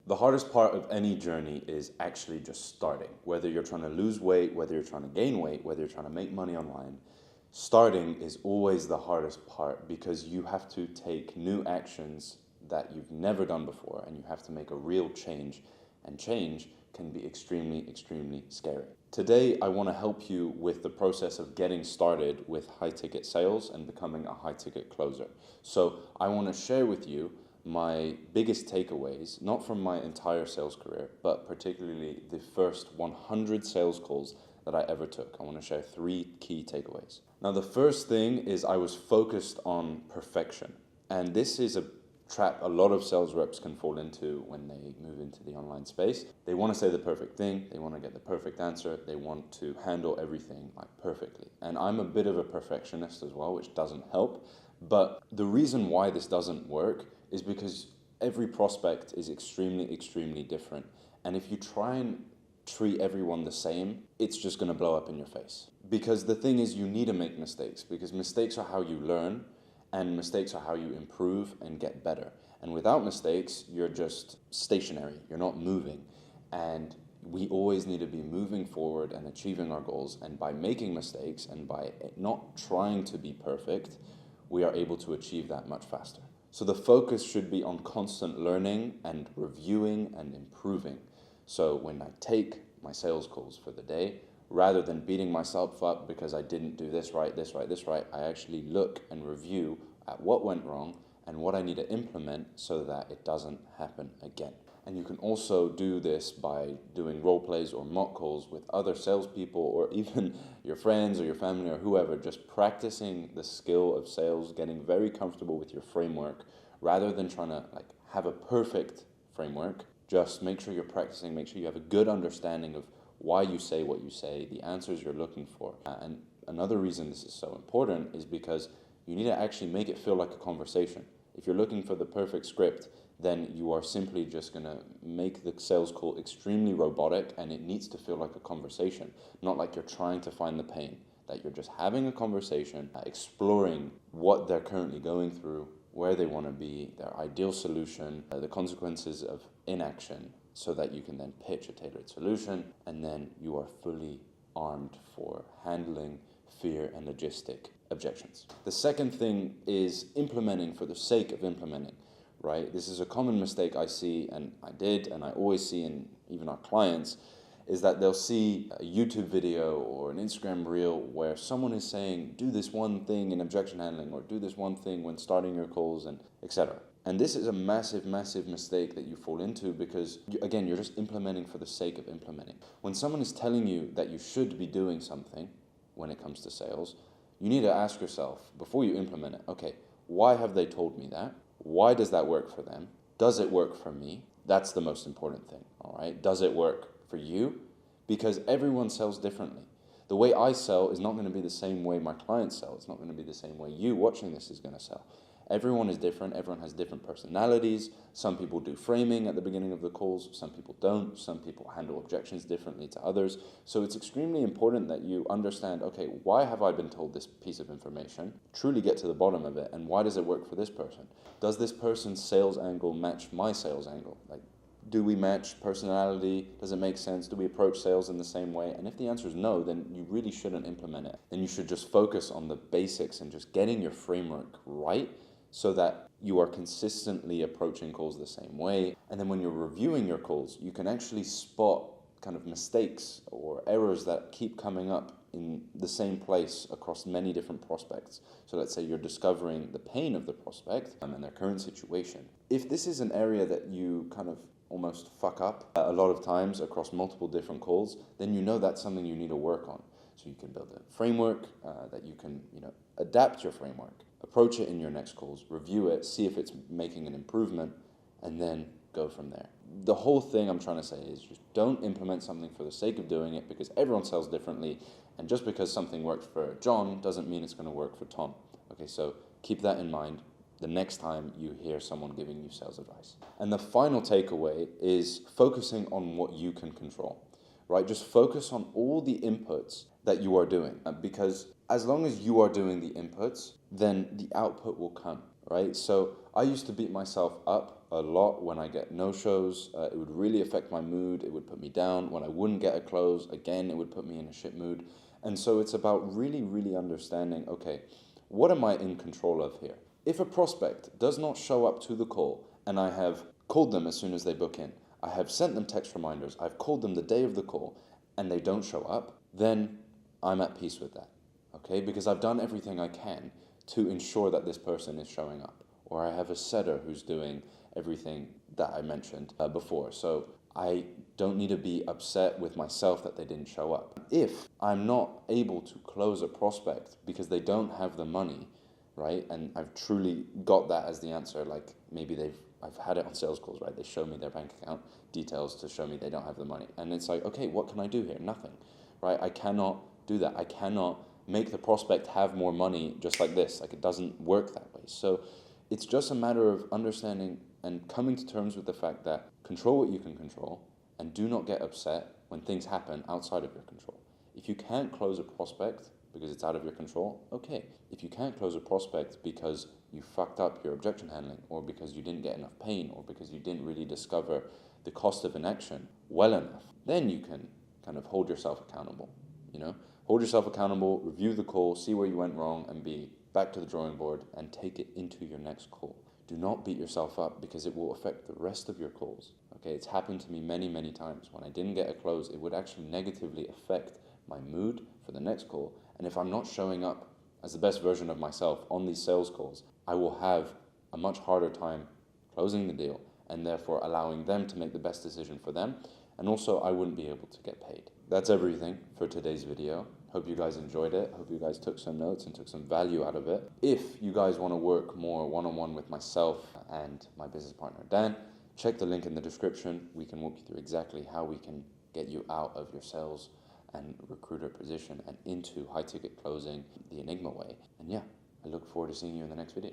The hardest part of any journey is actually just starting. Whether you're trying to lose weight, whether you're trying to gain weight, whether you're trying to make money online, starting is always the hardest part because you have to take new actions that you've never done before and you have to make a real change, and change can be extremely, extremely scary. Today, I want to help you with the process of getting started with high ticket sales and becoming a high ticket closer. So I want to share with you my biggest takeaways, not from my entire sales career, but particularly the first 100 sales calls that I ever took. I want to share 3 key takeaways. Now, the first thing is I was focused on perfection. And this is a trap a lot of sales reps can fall into when they move into the online space. They want to say the perfect thing, they want to get the perfect answer, they want to handle everything like perfectly. And I'm a bit of a perfectionist as well, which doesn't help. But the reason why this doesn't work is because every prospect is extremely, extremely different. And if you try and treat everyone the same, it's just going to blow up in your face. Because the thing is, you need to make mistakes, because mistakes are how you learn, and mistakes are how you improve and get better. And without mistakes, you're just stationary, you're not moving. And we always need to be moving forward and achieving our goals. And by making mistakes and by not trying to be perfect, we are able to achieve that much faster. So the focus should be on constant learning and reviewing and improving. So when I take my sales calls for the day, rather than beating myself up because I didn't do this right, I actually look and review at what went wrong and what I need to implement so that it doesn't happen again. And you can also do this by doing role plays or mock calls with other salespeople or even your friends or your family or whoever, just practicing the skill of sales, getting very comfortable with your framework rather than trying to have a perfect framework. Just make sure you're practicing, make sure you have a good understanding of why you say what you say, the answers you're looking for. And another reason this is so important is because you need to actually make it feel like a conversation. If you're looking for the perfect script, then you are simply just going to make the sales call extremely robotic, and it needs to feel like a conversation, not like you're trying to find the pain, that you're just having a conversation, exploring what they're currently going through, where they want to be, their ideal solution, the consequences of inaction, so that you can then pitch a tailored solution, and then you are fully armed for handling fear and logistic objections. The second thing is implementing for the sake of implementing, right? This is a common mistake I see, and I did, and I always see in even our clients, is that they'll see a YouTube video or an Instagram reel where someone is saying, do this one thing in objection handling, or do this one thing when starting your calls, and etc. And this is a massive, massive mistake that you fall into because, again, you're just implementing for the sake of implementing. When someone is telling you that you should be doing something when it comes to sales, you need to ask yourself, before you implement it, okay, why have they told me that? Why does that work for them? Does it work for me? That's the most important thing, all right? Does it work for you? Because everyone sells differently. The way I sell is not going to be the same way my clients sell. It's not going to be the same way you watching this is going to sell. Everyone is different. Everyone has different personalities. Some people do framing at the beginning of the calls. Some people don't. Some people handle objections differently to others. So it's extremely important that you understand, okay, why have I been told this piece of information? Truly get to the bottom of it. And why does it work for this person? Does this person's sales angle match my sales angle? Do we match personality? Does it make sense? Do we approach sales in the same way? And if the answer is no, then you really shouldn't implement it. Then you should just focus on the basics and just getting your framework right, so that you are consistently approaching calls the same way. And then when you're reviewing your calls, you can actually spot kind of mistakes or errors that keep coming up in the same place across many different prospects. So let's say you're discovering the pain of the prospect and their current situation. If this is an area that you kind of almost fuck up a lot of times across multiple different calls, then you know that's something you need to work on. So you can build a framework that you can, adapt your framework, approach it in your next calls, review it, see if it's making an improvement, and then go from there. The whole thing I'm trying to say is just don't implement something for the sake of doing it, because everyone sells differently, and just because something worked for John doesn't mean it's going to work for Tom. Okay, so keep that in mind the next time you hear someone giving you sales advice. And the final takeaway is focusing on what you can control, right? Just focus on all the inputs that you are doing, because as long as you are doing the inputs, then the output will come, right? So I used to beat myself up a lot when I get no-shows. It would really affect my mood. It would put me down. When I wouldn't get a close, again, it would put me in a shit mood. And so it's about really, really understanding, okay, what am I in control of here? If a prospect does not show up to the call and I have called them as soon as they book in, I have sent them text reminders, I've called them the day of the call, and they don't show up, then I'm at peace with that, okay? Because I've done everything I can to ensure that this person is showing up. Or I have a setter who's doing everything that I mentioned before. So I don't need to be upset with myself that they didn't show up. If I'm not able to close a prospect because they don't have the money, right? And I've truly got that as the answer. Like maybe I've had it on sales calls, right? They show me their bank account details to show me they don't have the money. And it's like, okay, what can I do here? Nothing, right? I cannot do that. I cannot make the prospect have more money just like this. Like it doesn't work that way. So it's just a matter of understanding and coming to terms with the fact that control what you can control and do not get upset when things happen outside of your control. If you can't close a prospect because it's out of your control, okay. If you can't close a prospect because you fucked up your objection handling or because you didn't get enough pain or because you didn't really discover the cost of inaction well enough, then you can kind of hold yourself accountable, you know? Hold yourself accountable, review the call, see where you went wrong, and be back to the drawing board and take it into your next call. Do not beat yourself up because it will affect the rest of your calls. Okay, it's happened to me many, many times. When I didn't get a close, it would actually negatively affect my mood for the next call. And if I'm not showing up as the best version of myself on these sales calls, I will have a much harder time closing the deal and therefore allowing them to make the best decision for them. And also I wouldn't be able to get paid. That's everything for today's video. Hope you guys enjoyed it. Hope you guys took some notes and took some value out of it. If you guys want to work more one-on-one with myself and my business partner, Dan, check the link in the description. We can walk you through exactly how we can get you out of your sales and recruiter position and into high ticket closing the Enigma way. And yeah, I look forward to seeing you in the next video.